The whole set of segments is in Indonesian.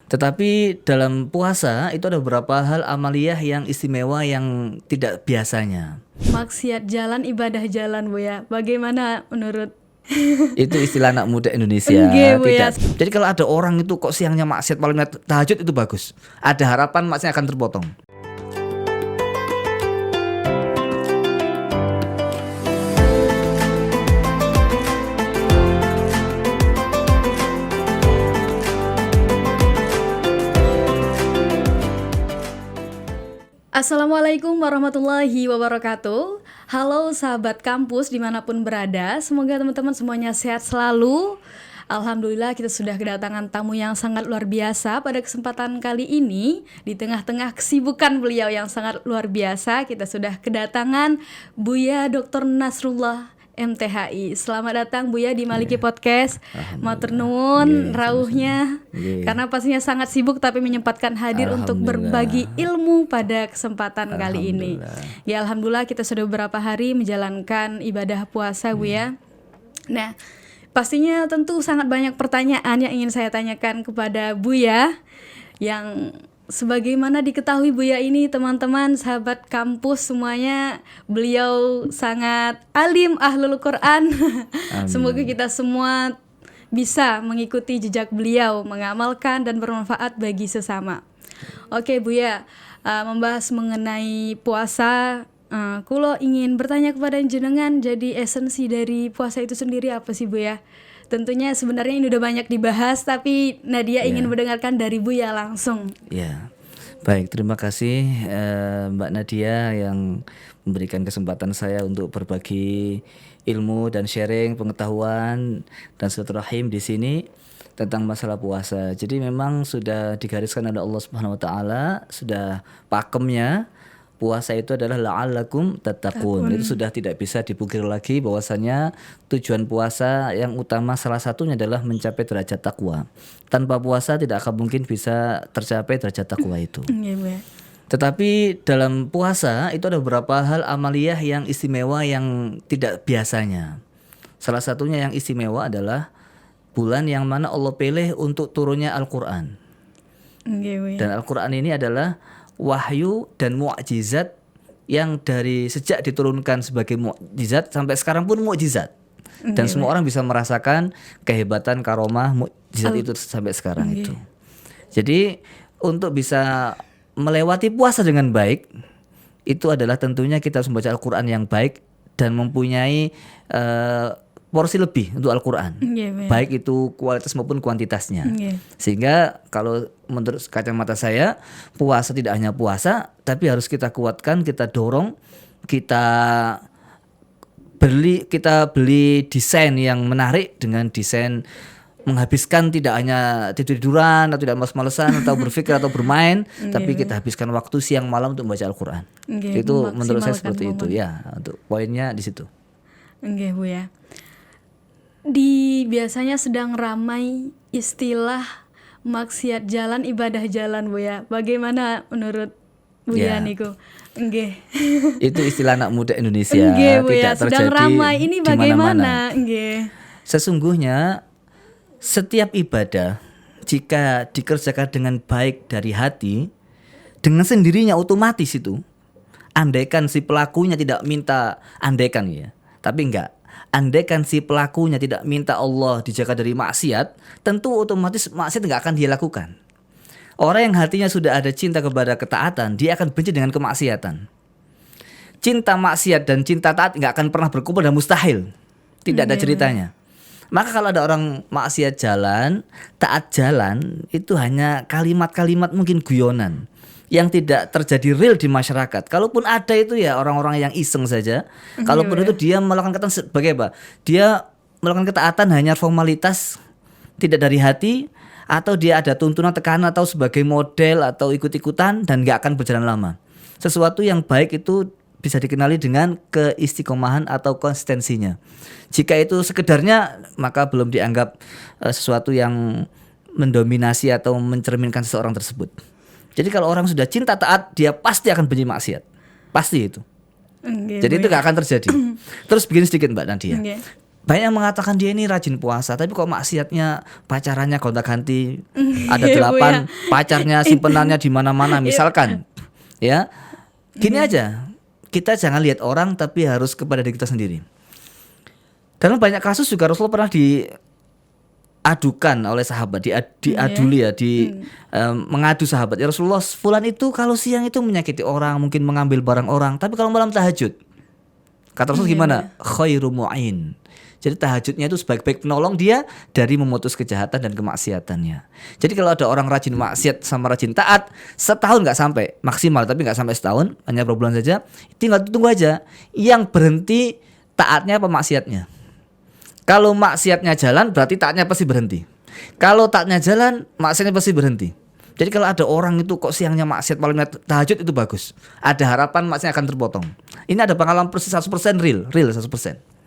Tetapi dalam puasa itu ada beberapa hal amaliyah yang istimewa yang tidak biasanya. Maksiat jalan, ibadah jalan, Buya. Bagaimana menurut? Itu istilah anak muda Indonesia. Enggak, Buya. Tidak. Jadi kalau ada orang itu kok siangnya maksiat malamnya tahajud, itu bagus. Ada harapan maksiatnya akan terpotong. Assalamualaikum warahmatullahi wabarakatuh. Halo sahabat kampus dimanapun berada, semoga teman-teman semuanya sehat selalu. Alhamdulillah kita sudah kedatangan tamu yang sangat luar biasa pada kesempatan kali ini. Di tengah-tengah kesibukan beliau yang sangat luar biasa, kita sudah kedatangan Buya Dr. Nasrullah MTHI. Selamat datang Buya di Maliki Podcast. Matur nuwun rawuhnya. Karena pastinya sangat sibuk tapi menyempatkan hadir untuk berbagi ilmu pada kesempatan kali ini. Ya alhamdulillah kita sudah beberapa hari menjalankan ibadah puasa Buya. Nah, pastinya tentu sangat banyak pertanyaan yang ingin saya tanyakan kepada Buya. Yang sebagaimana diketahui Buya ini, teman-teman sahabat kampus semuanya, beliau sangat alim ahlul Quran. Semoga kita semua bisa mengikuti jejak beliau, mengamalkan dan bermanfaat bagi sesama. Oke Buya, membahas mengenai puasa, kulo ingin bertanya kepada jenengan, jadi esensi dari puasa itu sendiri apa sih Buya? Tentunya sebenarnya ini udah banyak dibahas, tapi Nadia ingin mendengarkan dari Buya langsung. Ya, baik, terima kasih Mbak Nadia yang memberikan kesempatan saya untuk berbagi ilmu dan sharing pengetahuan dan silaturahim di sini tentang masalah puasa. Jadi memang sudah digariskan oleh Allah Subhanahu wa taala, sudah pakemnya. Puasa itu adalah la'allakum tattaqun. Itu sudah tidak bisa dipungkiri lagi bahwasanya tujuan puasa yang utama salah satunya adalah mencapai derajat takwa. Tanpa puasa tidak akan mungkin bisa tercapai derajat takwa itu. Tetapi dalam puasa itu ada beberapa hal amaliyah yang istimewa yang tidak biasanya. Salah satunya yang istimewa adalah bulan yang mana Allah pilih untuk turunnya Al-Quran. Dan Al-Quran ini adalah wahyu dan mukjizat yang dari sejak diturunkan sebagai mukjizat sampai sekarang pun mukjizat. Dan semua orang bisa merasakan kehebatan karomah mukjizat itu sampai sekarang itu. Jadi untuk bisa melewati puasa dengan baik, itu adalah tentunya kita harus membaca Al-Quran yang baik dan mempunyai porsi lebih untuk Al-Quran, baik itu kualitas maupun kuantitasnya. Sehingga kalau menurut kacamata saya, puasa tidak hanya puasa, tapi harus kita kuatkan, kita dorong, kita beli desain yang menarik dengan desain menghabiskan tidak hanya tidur-tiduran atau tidak males-malesan atau berpikir atau bermain, tapi kita habiskan waktu siang malam untuk membaca Al-Quran. Itu menurut saya seperti itu ya, untuk poinnya di situ. Bu ya. Biasanya sedang ramai istilah maksiat jalan, ibadah jalan Bu ya. Bagaimana menurut Bu ya niku? Itu istilah anak muda Indonesia. Bu ya, tidak sedang terjadi ramai ini bagaimana? Sesungguhnya setiap ibadah jika dikerjakan dengan baik dari hati, dengan sendirinya otomatis itu, andaikan si pelakunya tidak minta, andaikan ya, tapi enggak, andaikan si pelakunya tidak minta Allah dijaga dari maksiat, tentu otomatis maksiat enggak akan dia lakukan. Orang yang hatinya sudah ada cinta kepada ketaatan, dia akan benci dengan kemaksiatan. Cinta maksiat dan cinta taat enggak akan pernah berkumpul dan mustahil. Tidak ada ceritanya. Maka kalau ada orang maksiat jalan, taat jalan, itu hanya kalimat-kalimat mungkin guyonan yang tidak terjadi real di masyarakat. Kalaupun ada itu ya orang-orang yang iseng saja. Kalaupun itu dia melakukan ketaatan sebagai apa? Dia melakukan ketaatan hanya formalitas, tidak dari hati, atau dia ada tuntunan, tekanan atau sebagai model atau ikut-ikutan dan gak akan berjalan lama. Sesuatu yang baik itu bisa dikenali dengan keistiqomahan atau konsistensinya. Jika itu sekedarnya, maka belum dianggap sesuatu yang mendominasi atau mencerminkan seseorang tersebut. Jadi kalau orang sudah cinta taat, dia pasti akan benci maksiat. Pasti itu. Jadi itu gak akan terjadi. Terus begini sedikit Mbak Nadia. Banyak yang mengatakan dia ini rajin puasa, tapi kok maksiatnya pacarannya gonta-ganti, ada Iya, Bu, 8 pacarnya, simpenannya di mana-mana misalkan. Ya. Gini aja. Kita jangan lihat orang tapi harus kepada diri kita sendiri. Dalam banyak kasus juga Rasulullah pernah diadukan oleh sahabat, diaduli ya, mengadu sahabat. Ya Rasulullah, fulan itu kalau siang itu menyakiti orang, mungkin mengambil barang orang, tapi kalau malam tahajud. Kata Rasul gimana? Khairu mu'in. Jadi tahajudnya itu sebaik-baik penolong dia dari memutus kejahatan dan kemaksiatannya. Jadi kalau ada orang rajin maksiat sama rajin taat, setahun nggak sampai maksimal, tapi nggak sampai setahun, hanya beberapa bulan saja. Tinggal tunggu aja yang berhenti taatnya apa maksiatnya. Kalau maksiatnya jalan, berarti taatnya pasti berhenti. Kalau taatnya jalan, maksiatnya pasti berhenti. Jadi kalau ada orang itu kok siangnya maksiat, malamnya tahajud, itu bagus. Ada harapan maksiatnya akan terpotong. Ini ada pengalaman persis 100% real 100%.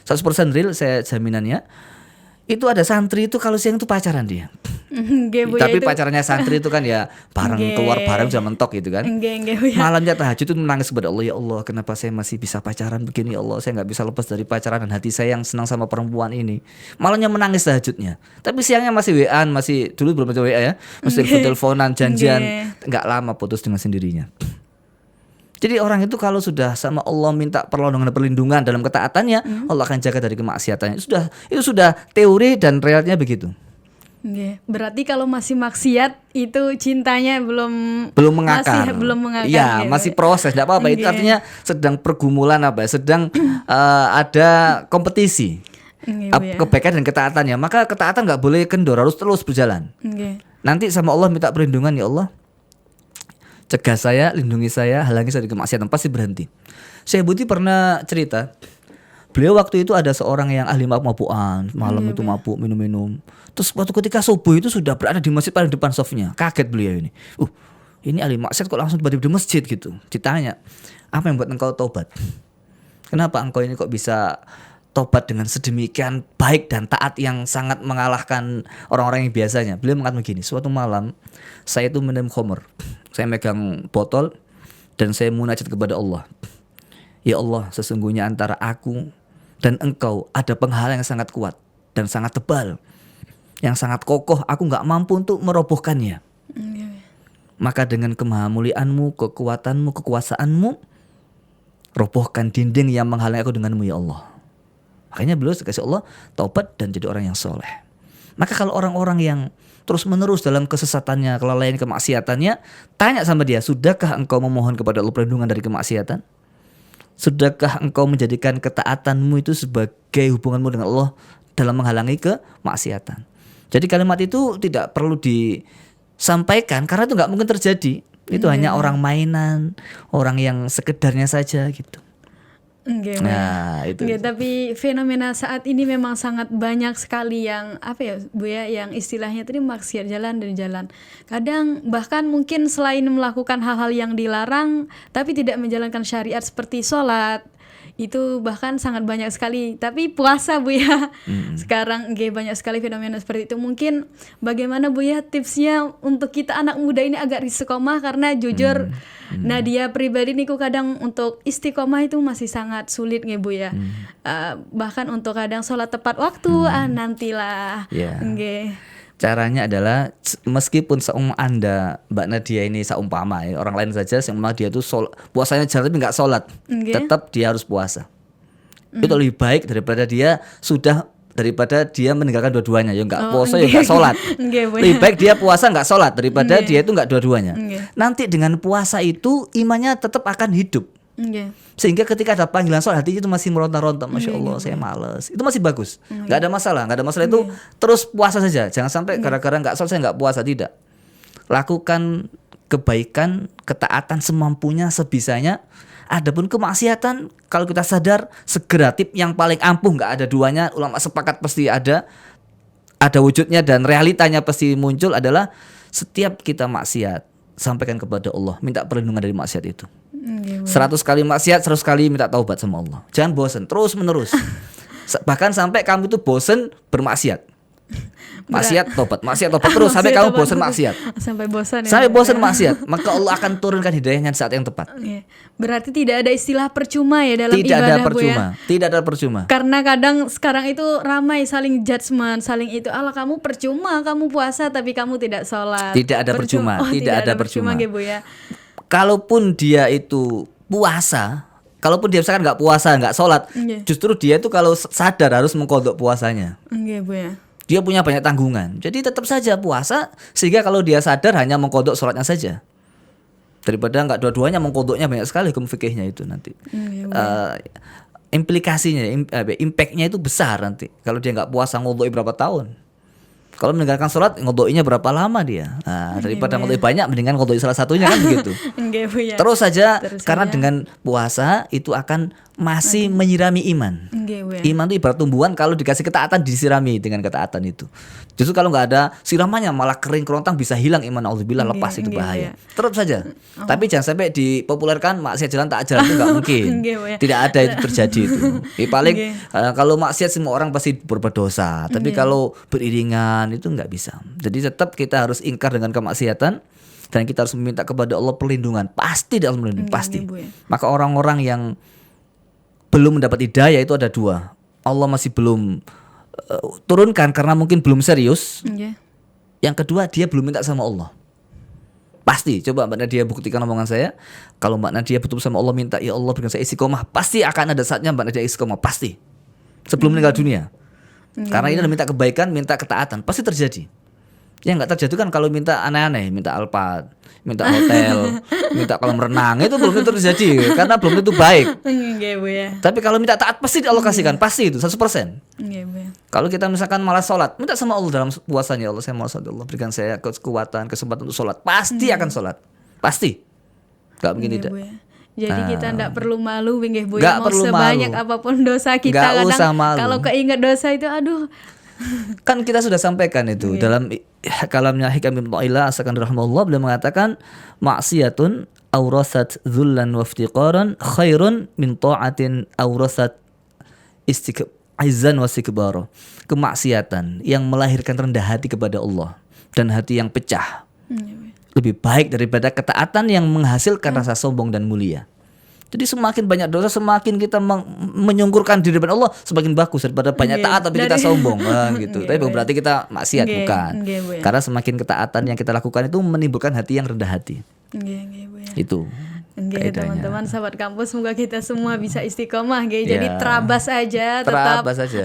100% real, saya jaminannya. Itu ada santri itu kalau siang itu pacaran dia. Tapi pacarannya santri itu kan ya bareng keluar bareng udah mentok gitu kan. Malamnya tahajud itu menangis kepada Allah, ya Allah kenapa saya masih bisa pacaran begini, ya Allah saya nggak bisa lepas dari pacaran dan hati saya yang senang sama perempuan ini. Malamnya menangis tahajudnya. Tapi siangnya masih WA-an, masih dulu belum ada WA ya, masih teleponan, janjian, nggak lama putus dengan sendirinya. Jadi orang itu kalau sudah sama Allah minta perlindungan dalam ketaatannya, Allah akan jaga dari kemaksiatannya. Itu sudah teori dan realnya begitu. Berarti kalau masih maksiat itu cintanya belum mengakar. Iya, masih proses, enggak apa-apa. Itu artinya sedang pergumulan sedang ada kompetisi. Kebaikan dan ketaatannya. Maka ketaatan enggak boleh kendor, harus terus berjalan. Nanti sama Allah minta perlindungan, ya Allah, cegah saya, lindungi saya, halangi saya dari kemaksiatan, pasti berhenti. Syekh Buti pernah cerita, beliau waktu itu ada seorang yang ahli mabuk-mabukan, malam itu mabuk, minum-minum. Terus waktu ketika subuh itu sudah berada di masjid paling depan safnya. Kaget beliau ini. Ini ahli maksiat kok langsung tiba-tiba di masjid gitu. Ditanya, apa yang buat engkau tobat? Kenapa engkau ini kok bisa tobat dengan sedemikian baik dan taat yang sangat mengalahkan orang-orang yang biasanya? Beliau mengatakan begini, suatu malam saya itu minum khamr. Saya megang botol dan saya munajat kepada Allah. Ya Allah, sesungguhnya antara aku dan engkau ada penghalang yang sangat kuat dan sangat tebal, yang sangat kokoh, aku gak mampu untuk merobohkannya. Maka dengan kemahamuliaanmu, kekuatanmu, kekuasaanmu, robohkan dinding yang menghalangi aku denganmu, ya Allah. Makanya beliau dikasih Allah taubat dan jadi orang yang soleh. Maka kalau orang-orang yang terus menerus dalam kesesatannya, kelalaian, kemaksiatannya, tanya sama dia, sudahkah engkau memohon kepada Allah perlindungan dari kemaksiatan? Sudahkah engkau menjadikan ketaatanmu itu sebagai hubunganmu dengan Allah dalam menghalangi kemaksiatan? Jadi kalimat itu tidak perlu disampaikan karena itu nggak mungkin terjadi. Itu hanya orang mainan, orang yang sekedarnya saja gitu. Nah, itu. Tapi fenomena saat ini memang sangat banyak sekali yang Bu ya, yang istilahnya tadi maksiat jalan dan jalan. Kadang bahkan mungkin selain melakukan hal-hal yang dilarang tapi tidak menjalankan syariat seperti sholat, itu bahkan sangat banyak sekali. Tapi puasa Bu ya, sekarang banyak sekali fenomena seperti itu. Mungkin bagaimana Bu ya tipsnya untuk kita anak muda ini agar istiqomah, karena jujur Nadia pribadi niku kadang untuk istiqomah itu masih sangat sulit Bu ya. Bahkan untuk kadang sholat tepat waktu nantilah. Caranya adalah meskipun Anda Mbak Nadia ini seumpama ya, orang lain saja seumpama dia tuh puasanya jalan tapi nggak sholat, tetap dia harus puasa. Itu lebih baik daripada dia meninggalkan dua-duanya, ya nggak puasa ya nggak sholat. Lebih baik dia puasa nggak sholat daripada dia itu nggak dua-duanya. Nanti dengan puasa itu imannya tetap akan hidup. Sehingga ketika ada panggilan sholat, hatinya itu masih meronta-ronta, Masya Allah saya malas, itu masih bagus, nggak ada masalah itu terus puasa saja. Jangan sampai gara-gara nggak sholat saya nggak puasa, tidak. Lakukan kebaikan, ketaatan semampunya, sebisanya. Adapun kemaksiatan, kalau kita sadar, segera tip yang paling ampuh, nggak ada duanya, ulama sepakat pasti ada wujudnya dan realitanya pasti muncul, adalah setiap kita maksiat, sampaikan kepada Allah, minta perlindungan dari maksiat itu. 100 kali maksiat, 100 kali minta taubat sama Allah. Jangan bosan, terus menerus. Bahkan sampai kamu itu bosan bermaksiat. Maksiat tobat terus sampai kamu tobat bosan terus. maksiat. Sampai bosan ya. Sampai Bu, bosan ya. maksiat, maka Allah akan turunkan hidayahnya di saat yang tepat. Oke. Berarti tidak ada istilah percuma ya dalam Tidak ibadah ada Bu ya. percuma, tidak ada percuma. Karena kadang sekarang itu ramai saling judgement, saling itu, Allah kamu percuma kamu puasa tapi kamu tidak sholat. Tidak ada percuma, Oh, tidak ada percuma. gitu, Bu ya. Kalaupun dia itu puasa, kalaupun dia misalkan nggak puasa, nggak sholat, Iya. justru dia itu kalau sadar harus mengkodok puasanya. Oke, Bu ya. Dia punya banyak tanggungan, jadi tetap saja puasa. Sehingga kalau dia sadar hanya mengkodok sholatnya saja, daripada nggak dua-duanya mengkodoknya banyak sekali hukum fikihnya itu nanti. Oke, Bu. Implikasinya, impactnya itu besar nanti. Kalau dia nggak puasa ngodok berapa tahun. Kalau meninggalkan sholat ngodoinya berapa lama dia? Nah, daripada ngodoi banyak, mendingan ngodoi salah satunya kan begitu. Oke, Bu ya. Terus saja, Terus karena saja. dengan puasa itu akan masih menyirami iman. Oke, Bu ya. Iman itu ibarat tumbuhan, kalau dikasih ketaatan disirami dengan ketaatan itu. Justru kalau nggak ada siramannya malah kering kerontang, bisa hilang iman, auzubillah, lepas itu Oke, bahaya. Bu ya. Terus saja. Tapi jangan sampai dipopulerkan maksiat jalan tak jalan, itu nggak mungkin. Oke, Bu ya. Tidak ada itu terjadi itu. Paling Oke. kalau maksiat semua orang pasti berbuat dosa, tapi kalau beriringan itu nggak bisa. Jadi tetap kita harus ingkar dengan kemaksiatan. Dan kita harus meminta kepada Allah perlindungan. Pasti dia harus melindungi, pasti. Bu ya. Maka orang-orang yang belum mendapat hidayah itu ada dua. Allah masih belum turunkan karena mungkin belum serius. Oke. Yang kedua, dia belum minta sama Allah. Pasti. Coba Mbak Nadia buktikan omongan saya. Kalau Mbak Nadia betul sama Allah minta, ya Allah berikan saya istiqomah, pasti akan ada saatnya Mbak Nadia istiqomah. Pasti. Sebelum meninggal dunia. Karena ini adalah minta kebaikan, minta ketaatan, pasti terjadi. Yang nggak terjadi kan kalau minta aneh-aneh, minta Alphard, minta hotel, minta kolam renang, itu belum tentu terjadi karena belum tentu baik. Oke, Bu ya. Tapi kalau minta taat pasti dialokasikan, pasti itu 100%. Oke, Bu ya. Kalau kita misalkan malas sholat, minta sama Allah dalam puasanya, Allah saya mau sholat, Allah berikan saya kekuatan, kesempatan untuk sholat, pasti akan sholat, pasti. Gak mungkin Oke, tidak. Bu ya. Jadi kita ndak perlu malu nggih Bu Nggak ya, mau perlu sebanyak malu. apapun dosa kita Nggak kadang usah malu. kalau keinget dosa itu aduh. Kan kita sudah sampaikan itu dalam kalamnya Hikam bin Mu'ila asakan rahimahullah, beliau mengatakan maksiatun awrasat dzullan wa iftiqaran khairun min ta'atin awrasat izzan wa istikbara. Kemaksiatan yang melahirkan rendah hati kepada Allah dan hati yang pecah lebih baik daripada ketaatan yang menghasilkan rasa sombong dan mulia. Jadi semakin banyak dosa, semakin kita menyungkurkan diri depan Allah, semakin bagus daripada banyak taat tapi kita sombong. Gitu. Tapi berarti kita maksiat, bukan. Bu ya. Karena semakin ketaatan yang kita lakukan itu menimbulkan hati yang rendah hati. Bu ya. Itu. Oke, kaidahnya. teman-teman sahabat kampus, semoga kita semua bisa istiqomah gitu. Jadi Ya. terabas aja, tetap Terabas aja.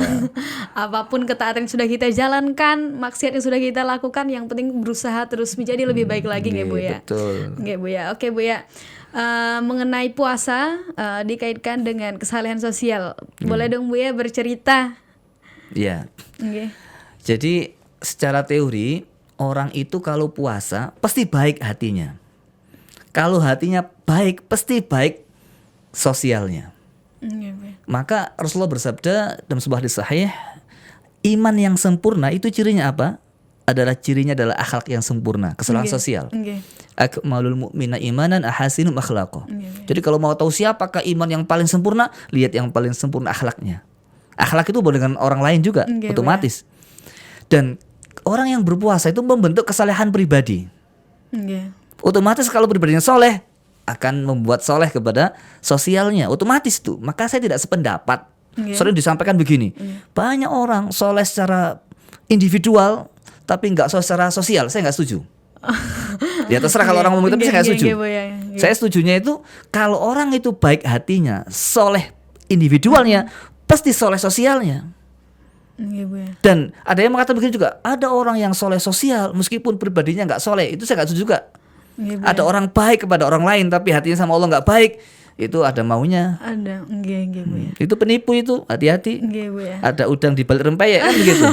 apapun ketaatan yang sudah kita jalankan, maksiat yang sudah kita lakukan, yang penting berusaha terus menjadi lebih baik lagi nggih Bu ya. Betul. Nggih Bu ya. Oke Bu ya. Mengenai puasa dikaitkan dengan kesalehan sosial. Boleh dong Bu ya bercerita. Iya. Nggih. Jadi secara teori orang itu kalau puasa pasti baik hatinya. Kalau hatinya baik pasti baik sosialnya. Nggih Bu ya. Maka Rasulullah bersabda dalam sebuah hadis sahih, iman yang sempurna itu cirinya apa? Cirinya adalah akhlak yang sempurna, kesalahan Nggih. sosial. Nggih. Akmalul mu'mina imanan ahasinum akhlaqah. Jadi kalau mau tahu siapakah iman yang paling sempurna, lihat yang paling sempurna akhlaknya. Akhlak itu boleh dengan orang lain juga, Nggih, otomatis. Dan orang yang berpuasa itu membentuk kesalehan pribadi. Nggih. Otomatis kalau pribadinya soleh, akan membuat soleh kepada sosialnya, otomatis tuh. Maka saya tidak sependapat. Sering disampaikan begini, banyak orang soleh secara individual tapi nggak secara sosial. Saya nggak setuju. Ya terserah kalau orang ngomong itu, tapi saya nggak setuju. Saya setujunya itu kalau orang itu baik hatinya, soleh individualnya, pasti soleh sosialnya. Dan ada yang mengatakan begini juga, ada orang yang soleh sosial meskipun pribadinya nggak soleh, itu saya nggak setuju juga. Ada orang baik kepada orang lain tapi hatinya sama Allah nggak baik, itu ada maunya. Ada, Bu ya. Itu penipu itu, hati-hati. Bu ya. Ada udang di balik rempeyek kan begitu.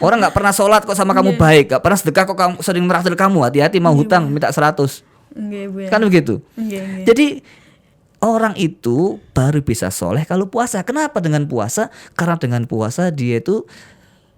Orang nggak pernah sholat kok sama kamu baik, nggak pernah sedekah kok kamu sering meraktir kamu, hati-hati mau hutang minta 100. Bu ya. Kan begitu. Nggih. Jadi orang itu baru bisa soleh kalau puasa. Kenapa dengan puasa? Karena dengan puasa dia itu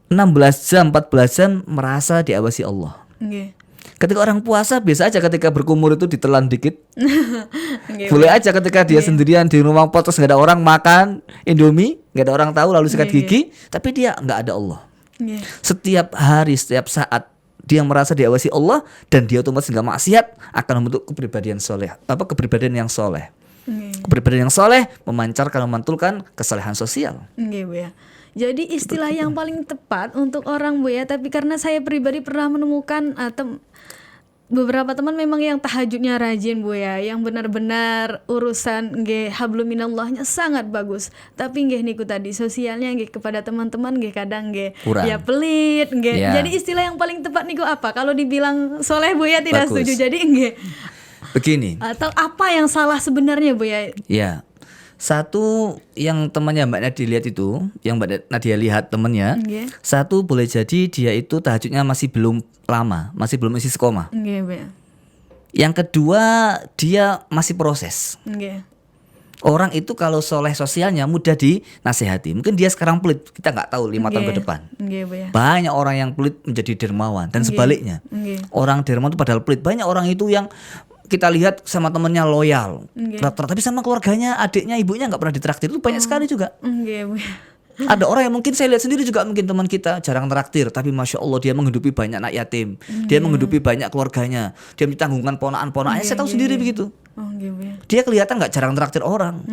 16 jam, 14 jam merasa diawasi Allah. Nggih. Ketika orang puasa biasa aja, ketika berkumur itu ditelan dikit. Nggih, Boleh aja ketika dia sendirian di rumah pot terus nggak ada orang makan Indomie, nggak ada orang tahu lalu sikat gigi, tapi dia nggak ada Allah. Nggih. Setiap hari, setiap saat dia merasa diawasi Allah dan dia otomatis nggak maksiat, akan membentuk kepribadian soleh. Kepribadian yang soleh. Nggih. Kepribadian yang soleh memancarkan, memantulkan kesalehan sosial. Nggih, Bu ya. Jadi istilah yang paling tepat untuk orang, Bu ya, tapi karena saya pribadi pernah menemukan beberapa teman memang yang tahajudnya rajin, Bu ya, yang benar-benar urusan nggih hablum minallahnya sangat bagus. Tapi nggih niku tadi sosialnya nggih kepada teman-teman nggih kadang nggih Kurang. ya pelit nggih. Ya. Jadi istilah yang paling tepat niku apa? Kalau dibilang soleh, Bu ya, tidak Bagus. setuju. Jadi nggih. Begini, Atau apa yang salah sebenarnya, Bu ya? ya. Satu yang temannya Mbak Nadia lihat itu, yang Mbak Nadia lihat temannya, Nggih. satu boleh jadi dia itu tahajudnya masih belum lama, masih belum istiqomah. Nggih, Bu ya. Yang kedua, dia masih proses. Nggih. Orang itu kalau soleh sosialnya mudah dinasehati. Mungkin dia sekarang pelit, kita nggak tahu 5 tahun ke depan. Nggih, Bu ya. Banyak orang yang pelit menjadi dermawan dan sebaliknya. Nggih. Orang dermawan itu padahal pelit. Banyak orang itu yang kita lihat sama temennya loyal, Nggih. tapi sama keluarganya, adiknya, ibunya nggak pernah ditraktir. Itu banyak sekali juga. Nggih, Bu ya. Ada orang yang mungkin saya lihat sendiri juga, mungkin teman kita jarang traktir, tapi masya Allah dia menghidupi banyak anak yatim, dia menghidupi banyak keluarganya, dia mentanggungkan ponaan-ponaannya. Saya tahu sendiri begitu. Oh, nggih, Bu ya. Dia kelihatan nggak jarang traktir orang,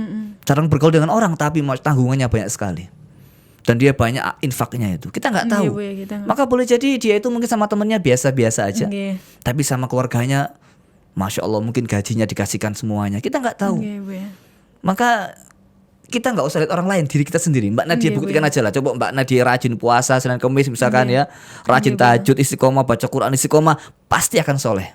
jarang bergaul dengan orang, tapi tanggungannya banyak sekali. Dan dia banyak infaknya itu. Kita nggak tahu. Nggih, Bu ya, kita nggak- Maka boleh jadi dia itu mungkin sama temennya biasa-biasa aja, Nggih. tapi sama keluarganya, masya Allah mungkin gajinya dikasihkan semuanya. Kita nggak tahu. Nggih, Bu ya. Maka kita nggak usah lihat orang lain, diri kita sendiri. Mbak Nadia Nggih, Bu, buktikan aja lah. Coba Mbak Nadia rajin puasa Senin Kamis misalkan ya, rajin Nggih, Bu. tahajud, istiqomah, baca Quran istiqomah, pasti akan soleh.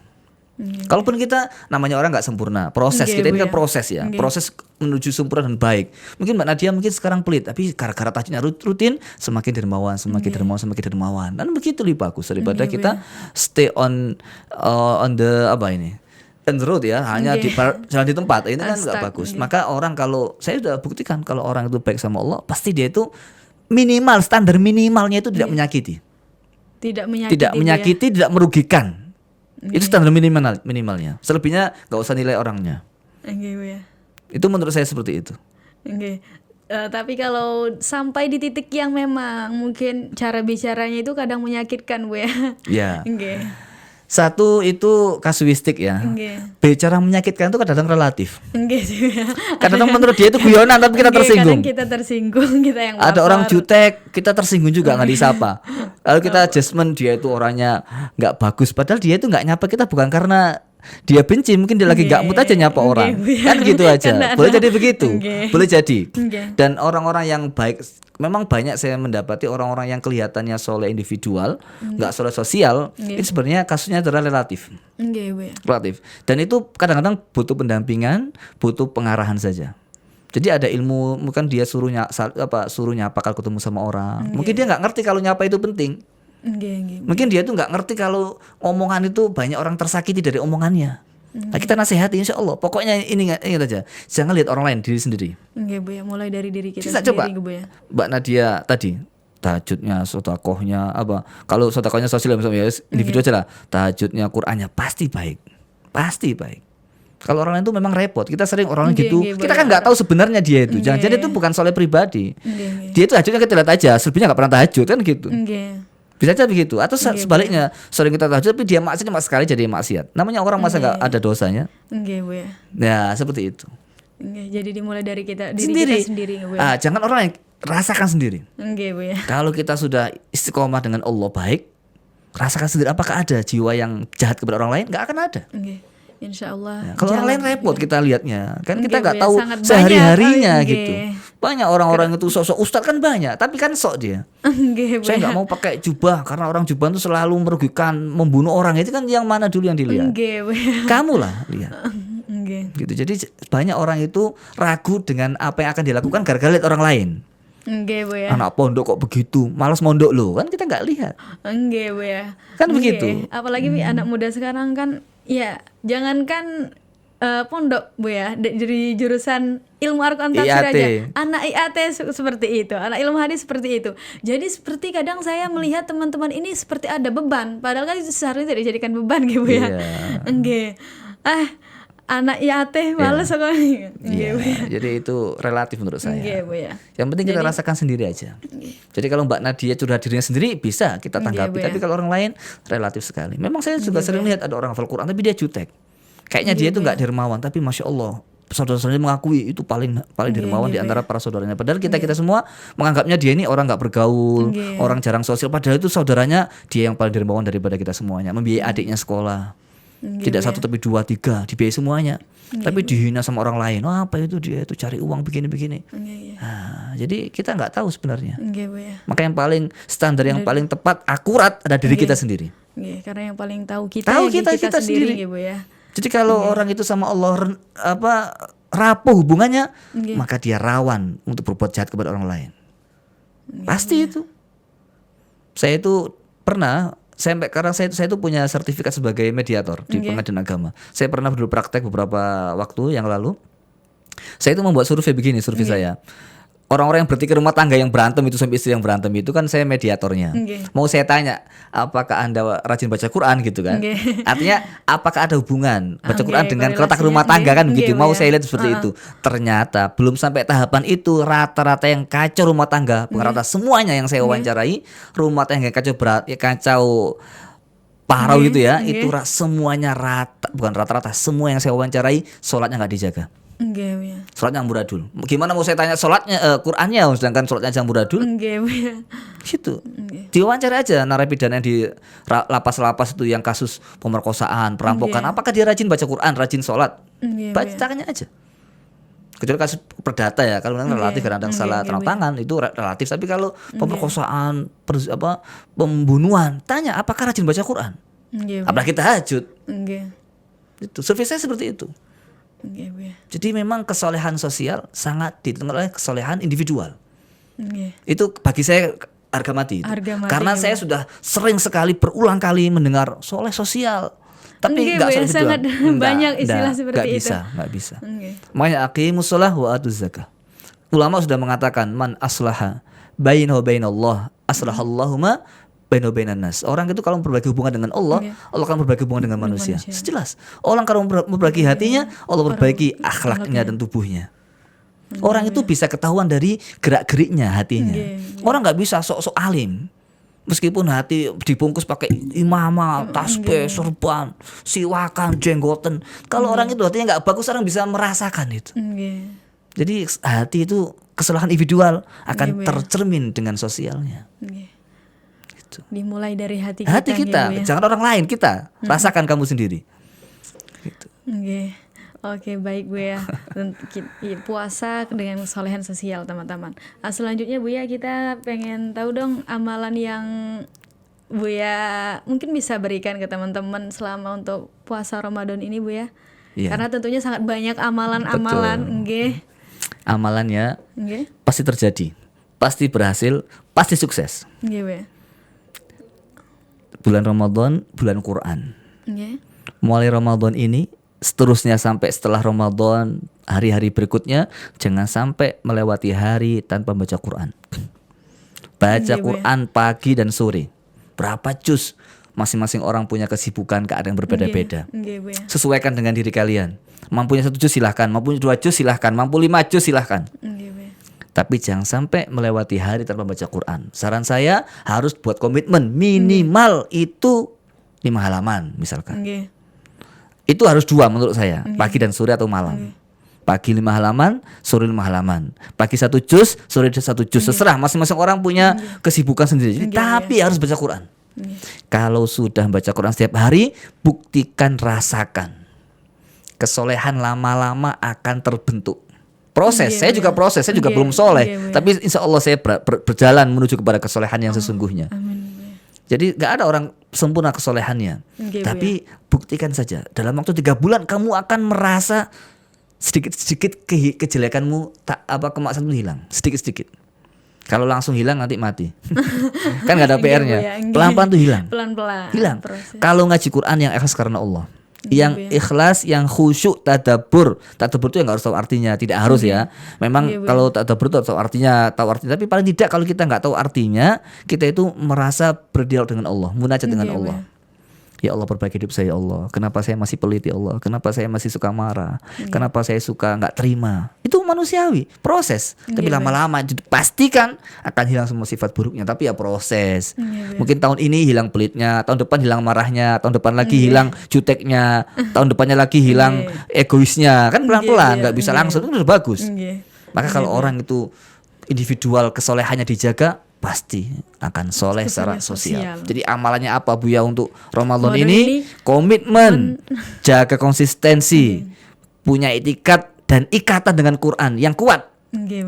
Kalaupun kita namanya orang nggak sempurna, proses Nggih, kita ini Bu, kan ya. proses ya, Nggih. proses menuju sempurna dan baik. Mungkin Mbak Nadia mungkin sekarang pelit, tapi gara-gara tahajudnya rutin, semakin dermawan, semakin dermawan, semakin dermawan. Dan begitu lebih bagus daripada Nggih, Bu, kita stay on the apa ini, on the road ya, hanya di jalan di tempat. Ini kan nggak Stuck, bagus. nggih. Maka orang, kalau saya sudah buktikan kalau orang itu baik sama Allah, pasti dia itu minimal, standar minimalnya itu tidak menyakiti, Tidak menyakiti. tidak Bu ya. menyakiti, tidak merugikan. Itu standar minimalnya. Selebihnya nggak usah nilai orangnya. Nggih, Bu ya. Itu menurut saya seperti itu. Oke. Tapi kalau sampai di titik yang memang mungkin cara bicaranya itu kadang menyakitkan, Bu ya. Ya. Nggih. Satu itu kasuistik ya. Nggih. Bicara menyakitkan itu kadang relatif. Nggih sih, Bu ya. Kadang menurut dia itu guyonan tapi kita Nggih, tersinggung. Kadang kita tersinggung, kita yang Ada baper. orang jutek, kita tersinggung juga nggak disapa. Lalu kita adjustment, dia itu orangnya nggak bagus, padahal dia itu nggak nyapa kita bukan karena dia benci, mungkin dia lagi nggak mood aja nyapa Nggih, orang. Bu, ya. Kan gitu aja. Kan Boleh ada. jadi begitu. Nggih. Boleh jadi. Nggih. Dan orang-orang yang baik, memang banyak saya mendapati orang-orang yang kelihatannya soleh individual, nggak soleh sosial, itu sebenarnya kasusnya adalah relatif. Nggih, Bu ya. Relatif. Dan itu kadang-kadang butuh pendampingan, butuh pengarahan saja. Jadi ada ilmu, mungkin dia suruh nyapa kalau ketemu sama orang. Mungkin dia nggak ngerti kalau nyapa itu penting. Nggih. Mungkin dia tuh nggak ngerti kalau omongan itu banyak orang tersakiti dari omongannya. Nah, kita nasihati insya Allah. Pokoknya ingat aja, jangan lihat orang lain, diri sendiri. Nggih, Bu ya. Mulai dari diri kita Kita sendiri, coba. Bu ya. Mbak Nadia tadi tahajudnya, sedekahnya apa? Kalau sedekahnya sosial misalnya individu aja lah. Tahajudnya, Qur'annya pasti baik. Pasti baik. Kalau orang lain itu memang repot. Kita sering orang Nggih, gitu. nggih, Kita Bu, kan nggak tahu sebenarnya dia itu. Jangan jadi Nggih. itu bukan soleh pribadi. Nggih. Dia itu tahajudnya kita lihat aja. Selebihnya nggak pernah tahajud kan gitu. Nggih. Bisa aja begitu. Atau sebaliknya, sering kita tahajud tapi dia maksiat cuma sekali jadi maksiat. Namanya orang masa nggak ada dosanya. Nggih, Bu ya. Ya seperti itu. Nggih, jadi dimulai dari diri Sendiri. kita sendiri, Bu ya. Jangan orang lain, rasakan sendiri. Nggih, Bu ya. Kalau kita sudah istiqomah dengan Allah baik, rasakan sendiri apakah ada jiwa yang jahat kepada orang lain? Nggak akan ada. Nggih. Insya Allah. Ya, kalau orang lain repot kita lihatnya, kan kita Nggih, nggak Bu ya, tahu sangat banyak. sehari-harinya Nggih. gitu. Banyak orang-orang itu sosok ustadz kan banyak, tapi kan sok dia. Nggih, Bu Saya ya. nggak mau pakai jubah karena orang jubah itu selalu merugikan, membunuh orang. Itu kan yang mana dulu yang dilihat? Nggih, Bu ya. Kamu lah lihat. Nggih. Gitu. Jadi banyak orang itu ragu dengan apa yang akan dilakukan gara-gara lihat orang lain. Nggih, Bu ya. Anak pondok kok begitu, malas mondok loh, kan kita nggak lihat. Nggih, Bu ya. Kan Nggih. begitu. Apalagi anak muda sekarang kan ya jangankan pondok, Bu ya, dari jurusan ilmu Al-Quran tafsir IAT. aja. Anak IAT seperti itu, anak ilmu hadis seperti itu. Jadi seperti kadang saya melihat teman-teman ini seperti ada beban, padahal kan itu seharusnya tidak dijadikan beban gitu, Bu ya. Iya. Nggih. anak yate males sekali. Iya, jadi itu relatif menurut saya. Nggih, Bu ya. Yang penting kita rasakan sendiri aja. Jadi kalau Mbak Nadia curhat dirinya sendiri bisa kita tanggapi, Bu, ya. tapi kalau orang lain relatif sekali. Memang saya juga sering lihat ada orang hafal Quran tapi dia jutek. Kayaknya dia itu nggak dermawan, tapi masya Allah saudara-saudaranya mengakui itu paling dermawan di antara para saudaranya. Padahal kita semua menganggapnya dia ini orang nggak bergaul, orang jarang sosial. Padahal itu saudaranya dia yang paling dermawan daripada kita semuanya. Membiayai adiknya sekolah, tidak satu tapi dua tiga, dibiayai semuanya. Tapi dihina sama orang lain. Oh, apa itu dia itu cari uang begini-begini. Nah, jadi kita nggak tahu sebenarnya. Bu ya. Maka yang paling standar yang paling tepat akurat ada diri kita sendiri. Karena yang paling tahu kita kita sendiri, Bu ya. Jadi kalau orang itu sama Allah rapuh hubungannya, maka dia rawan untuk berbuat jahat kepada orang lain. Pasti itu. Saya itu pernah karena saya itu punya sertifikat sebagai mediator di pengadilan agama. Saya pernah dulu praktek beberapa waktu yang lalu. Saya itu membuat survei begini, saya. Orang-orang yang bertikai rumah tangga yang berantem itu sampai istri yang berantem itu kan saya mediatornya. Mau saya tanya, apakah Anda rajin baca Quran gitu kan? Artinya apakah ada hubungan baca Quran dengan keretakan rumah tangga kan begitu? Mau saya lihat seperti itu. Ternyata belum sampai tahapan itu, rata-rata yang kacau rumah tangga, rata semuanya yang saya wawancarai, rumah tangga yang kacau parau gitu ya, itu semuanya bukan rata-rata, semua yang saya wawancarai sholatnya nggak dijaga. Sholatnya amburadul. Gimana mau saya tanya sholatnya Qurannya sedangkan sholatnya aja amburadul? Gitu. Diwawancara aja narapidana di lapas-lapas itu yang kasus pemerkosaan, perampokan. Apakah dia rajin baca Quran, rajin sholat? Bacakannya aja. Kecuali kasus perdata ya, kalau relatif kadang-kadang salah terang tangan itu relatif. Tapi kalau pemerkosaan, pembunuhan, tanya apakah rajin baca Quran? Apalagi tahajud. Itu survei saya seperti itu. Jadi memang kesolehan sosial sangat ditentukan oleh kesolehan individual. Itu bagi saya harga mati. Karena saya sudah sering sekali berulang kali mendengar soleh sosial, tapi nggak sangat banyak istilah seperti itu. Nggak bisa. Makanya aqimus shalah wa atuz zakah. Ulama sudah mengatakan man aslaha bainahu bainallah aslahallahu ma bainahu bainan nas. Orang itu kalau berbagi hubungan dengan Allah, Allah akan berbagi hubungan dengan manusia. Sejelas. Orang kalau berbagi hatinya, Allah berbagi akhlaknya dan tubuhnya. Orang itu bisa ketahuan dari gerak-geriknya hatinya. Orang nggak bisa sok-sok alim. Meskipun hati dibungkus pakai imamah, tasbih, sorban, siwakan, jenggoten. Kalau orang itu hatinya nggak bagus, orang bisa merasakan itu. Jadi hati itu kesalahan individual akan tercermin dengan sosialnya. Dimulai dari hati kita, jangan orang lain, kita rasakan kamu sendiri. Gitu. Oke, baik Bu ya. Puasa dengan kesolehan sosial teman-teman. Selanjutnya Bu ya, kita pengen tahu dong amalan yang Bu ya mungkin bisa berikan ke teman-teman selama untuk puasa Ramadan ini Bu ya. Karena tentunya sangat banyak amalan-amalan. Amalannya pasti terjadi, pasti berhasil, pasti sukses. Bu ya. Bulan Ramadan, bulan Quran. Mulai Ramadan ini, seterusnya sampai setelah Ramadan, hari-hari berikutnya, jangan sampai melewati hari tanpa baca Quran. Baca Quran pagi dan sore. Berapa juz? Masing-masing orang punya kesibukan, keadaan berbeda-beda. Sesuaikan dengan diri kalian. Mampunya 1 juz silahkan, mampunya 2 juz silahkan, mampu 5 juz silahkan. Tapi jangan sampai melewati hari tanpa baca Quran. Saran saya harus buat komitmen minimal itu 5 halaman misalkan. Itu harus 2 menurut saya, pagi dan sore atau malam. Pagi 5 halaman, sore 5 halaman. Pagi 1 juz, sore 1 juz. Seserah, masing-masing orang punya kesibukan sendiri. Tapi harus baca Quran. Kalau sudah baca Quran setiap hari, buktikan, rasakan. Kesolehan lama-lama akan terbentuk. Proses, saya juga proses, saya juga belum soleh, tapi insya Allah saya berjalan menuju kepada kesolehan yang sesungguhnya. Jadi gak ada orang sempurna kesolehannya, tapi buktikan saja. Dalam waktu 3 bulan kamu akan merasa sedikit-sedikit kejelekanmu, kemaksiatanmu hilang, sedikit-sedikit. Kalau langsung hilang nanti mati. Kan gak ada PR-nya. Pelan-pelan tuh hilang. Hilang. Kalau ngaji Quran yang ikhlas karena Allah. Yang ikhlas, yang khusyuk, tadabbur. Tadabbur itu yang gak harus tahu artinya, tidak harus ya. Memang kalau tadabbur itu tahu artinya. Tapi paling tidak kalau kita nggak tahu artinya, kita itu merasa berdialog dengan Allah, munajat dengan Allah. Ya Allah, perbaiki hidup saya ya Allah. Kenapa saya masih pelit ya Allah? Kenapa saya masih suka marah? Kenapa saya suka nggak terima? Itu manusiawi, proses. Tapi lama-lama pastikan akan hilang semua sifat buruknya. Tapi ya proses. Mungkin tahun ini hilang pelitnya, tahun depan hilang marahnya, tahun depan lagi hilang juteknya, tahun depannya lagi hilang egoisnya. Kan pelan-pelan, nggak bisa langsung. Itu udah bagus. Maka kalau orang itu individual kesolehannya dijaga, pasti akan soleh secara sosial. Jadi amalannya apa Buya untuk Ramadan ini? Komitmen, jaga konsistensi, punya etikat dan ikatan dengan Quran yang kuat.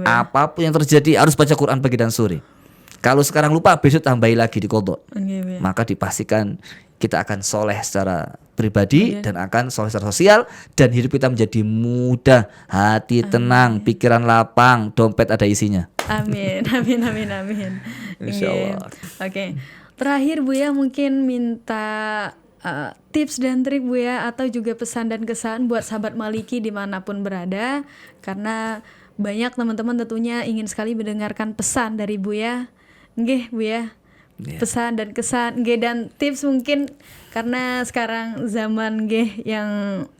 Apapun yang terjadi harus baca Quran pagi dan sore. Kalau sekarang lupa, besok tambahi lagi di kodok. Maka dipastikan kita akan soleh secara pribadi dan akan soleh secara sosial, dan hidup kita menjadi mudah, hati tenang, pikiran lapang, dompet ada isinya. Amin, amin, amin, amin. Insya Allah. Oke. Terakhir Buya mungkin minta tips dan trik Buya, atau juga pesan dan kesan buat sahabat Maliki dimanapun berada, karena banyak teman-teman tentunya ingin sekali mendengarkan pesan dari Buya. Nggih Buya, pesan dan kesan, nggih, dan tips mungkin karena sekarang zaman nggih yang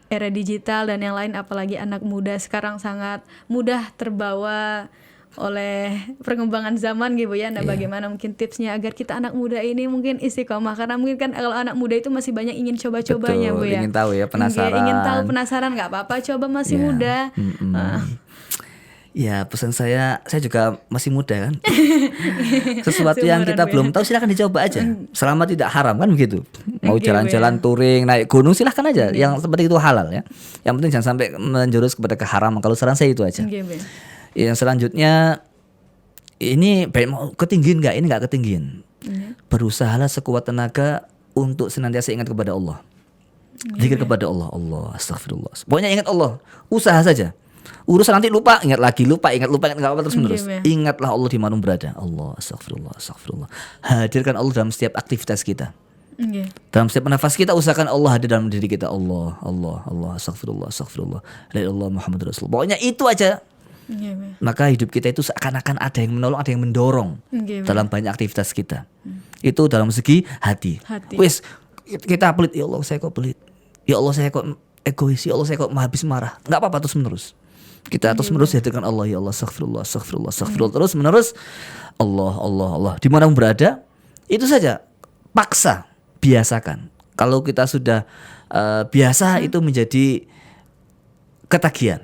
era digital dan yang lain, apalagi anak muda sekarang sangat mudah terbawa oleh perkembangan zaman gitu ya. Nah, bagaimana mungkin tipsnya agar kita anak muda ini mungkin istiqomah, karena mungkin kan kalau anak muda itu masih banyak ingin coba-cobanya Bu ya. Ingin tahu ya, penasaran. Ingin tahu, penasaran, nggak apa-apa, coba masih muda. Ya, pesan saya juga masih muda kan. Sesuatu yang kita belum tahu silahkan dicoba aja. Selama tidak haram kan begitu. Mau jalan-jalan touring, naik gunung silahkan aja. Yang seperti itu halal ya. Yang penting jangan sampai menjurus kepada keharaman. Kalau saran saya itu aja. Yang selanjutnya, ini baik mau ketinggian nggak? Ini nggak ketinggian. Berusahalah sekuat tenaga untuk senantiasa ingat kepada Allah. Zikir kepada Allah, Allah, astagfirullah. Pokoknya ingat Allah, usaha saja. Urusan nanti lupa, ingat lagi, lupa, ingat nggak apa-apa, terus menerus. Ingatlah Allah di mana berada. Allah, astagfirullah, astagfirullah. Hadirkan Allah dalam setiap aktivitas kita. Dalam setiap nafas kita, usahakan Allah hadir dalam diri kita. Allah, Allah, Allah, astagfirullah, astagfirullah. La ilaha illallah Muhammad Rasulullah. Pokoknya itu aja. Maka hidup kita itu seakan-akan ada yang menolong, ada yang mendorong dalam banyak aktivitas kita. Itu dalam segi hati. Wis, kita pelit, ya Allah saya kok pelit, ya Allah saya kok egois, ya Allah saya kok habis marah. Nggak apa-apa, terus menerus. Kita terus menerus hadirkan Allah, ya Allah, astagfirullah, astagfirullah, astagfirullah, terus menerus. Allah, Allah, Allah. Di mana pun berada, itu saja. Paksa, biasakan. Kalau kita sudah biasa, itu menjadi ketagihan.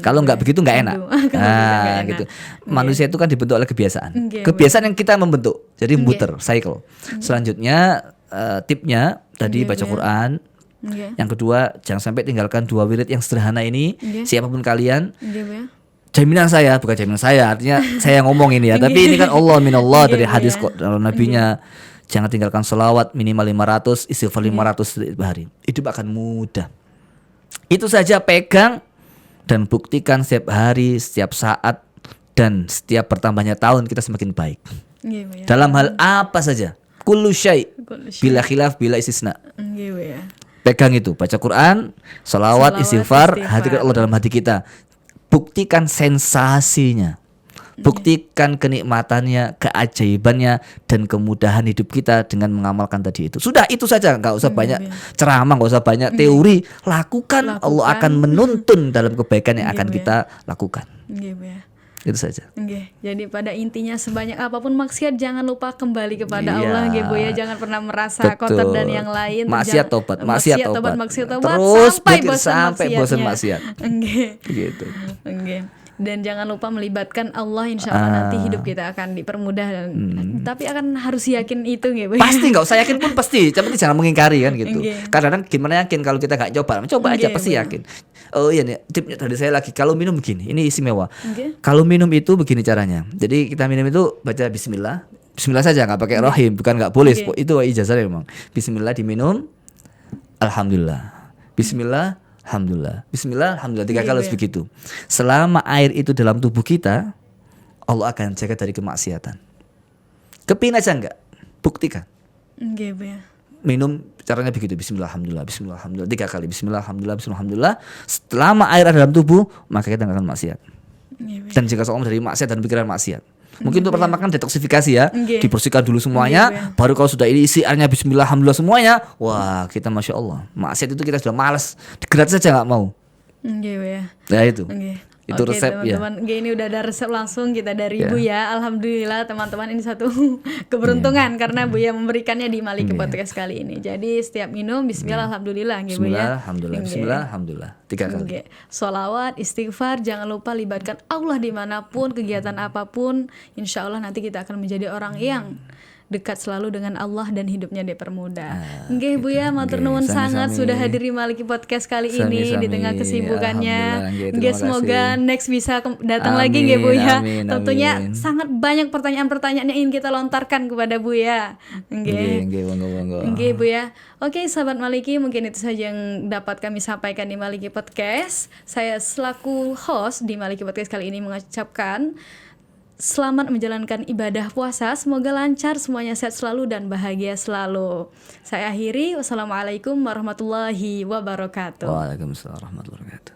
Kalau nggak begitu nggak enak. Nah, gitu. Manusia itu kan dibentuk oleh kebiasaan. Kebiasaan yang kita membentuk. Jadi muter, cycle. Selanjutnya tipnya tadi baca Quran. Yang kedua, jangan sampai tinggalkan 2 wirid yang sederhana ini. Siapapun kalian. Jaminan saya, bukan jaminan saya, artinya saya ngomong ini ya. Tapi ini kan Allah minallah dari hadis kok, nabinya. Jangan tinggalkan selawat minimal 500, istighfar 500 per hari. Hidup akan mudah. Itu saja, pegang dan buktikan setiap hari, setiap saat, dan setiap bertambahnya tahun kita semakin baik. Dalam hal apa saja. Kullu syai' bila khilaf bila istisna. Pegang itu, baca Quran, salawat, istighfar, hadirkan Allah dalam hati kita. Buktikan sensasinya. Buktikan kenikmatannya, keajaibannya, dan kemudahan hidup kita dengan mengamalkan tadi itu. Sudah, itu saja, nggak usah banyak ceramah, nggak usah banyak teori. Lakukan, Allah akan menuntun dalam kebaikan yang akan kita lakukan. Itu saja. Jadi pada intinya sebanyak apapun maksiat, jangan lupa kembali kepada Allah, Bu ya. Jangan pernah merasa kotor dan yang lain. Maksiat tobat, maksiat tobat. Terus sampai bosan maksiat. Gitu. Dan jangan lupa melibatkan Allah, insya Allah nanti hidup kita akan dipermudah dan tapi akan harus yakin itu Bu. Pasti, nggak usah yakin pun pasti, tapi jangan mengingkari kan gitu. Kadang-kadang gimana yakin kalau kita nggak coba aja pasti yakin. Oh iya nih, tipnya tadi saya lagi, kalau minum begini, ini istimewa. Kalau minum itu begini caranya. Jadi kita minum itu baca bismillah. Bismillah saja, nggak pakai rohim, bukan nggak boleh. Itu ijazahnya memang. Bismillah diminum, alhamdulillah. Bismillah, alhamdulillah. Bismillah, alhamdulillah. 3 kali harus begitu. Selama air itu dalam tubuh kita, Allah akan jaga dari kemaksiatan. Kepin aja enggak? Buktikan. Minum caranya begitu. Bismillah, alhamdulillah. Bismillah, alhamdulillah. 3 kali. Bismillah, alhamdulillah. Bismillah, alhamdulillah. Selama air ada dalam tubuh, maka kita enggak akan maksiat. Dan jika seorang dari maksiat dan pikiran maksiat, Mungkin untuk pertama kan detoksifikasi ya, Nggih. dibersihkan dulu semuanya, baru kalau sudah ini isi airnya Bismillah, alhamdulillah semuanya, wah kita masya Allah, maksiat itu kita sudah malas, gratis saja nggak mau. Nggih, Bu ya. Nah itu, Nggih. itu Oke, resep ya. teman-teman. Nggih, ini udah ada resep langsung kita dari Ya. Bu ya. Alhamdulillah teman-teman, ini satu keberuntungan karena Bu ya memberikannya di Maliki Podcast kali ini. Jadi setiap minum Bismillah, alhamdulillah, nggih Bu Bismillah, ya. alhamdulillah, Nggih. Bismillah, alhamdulillah, 3 kali. Oke, sholawat, istighfar, jangan lupa libatkan Allah dimanapun, kegiatan apapun. Insya Allah nanti kita akan menjadi orang yang dekat selalu dengan Allah dan hidupnya dipermudah. Nggih Bu ya, matur Nggih, nuwun sami-sami. sangat sudah hadir di Maliki Podcast kali ini di Sami-sami. tengah kesibukannya. Alhamdulillah, nggih, Nggih, terima semoga kasih. next bisa datang lagi nggih Bu Amin, ya. amin, Tentunya amin. sangat banyak pertanyaan-pertanyaan yang ingin kita lontarkan kepada Bu ya. Nggih. Nggih, monggo. Oke Bu ya. Oke sahabat Maliki, mungkin itu saja yang dapat kami sampaikan di Maliki Podcast. Saya selaku host di Maliki Podcast kali ini mengucapkan selamat menjalankan ibadah puasa. Semoga lancar, semuanya sehat selalu dan bahagia selalu. Saya akhiri. Wassalamualaikum warahmatullahi wabarakatuh. Waalaikumsalam warahmatullahi wabarakatuh.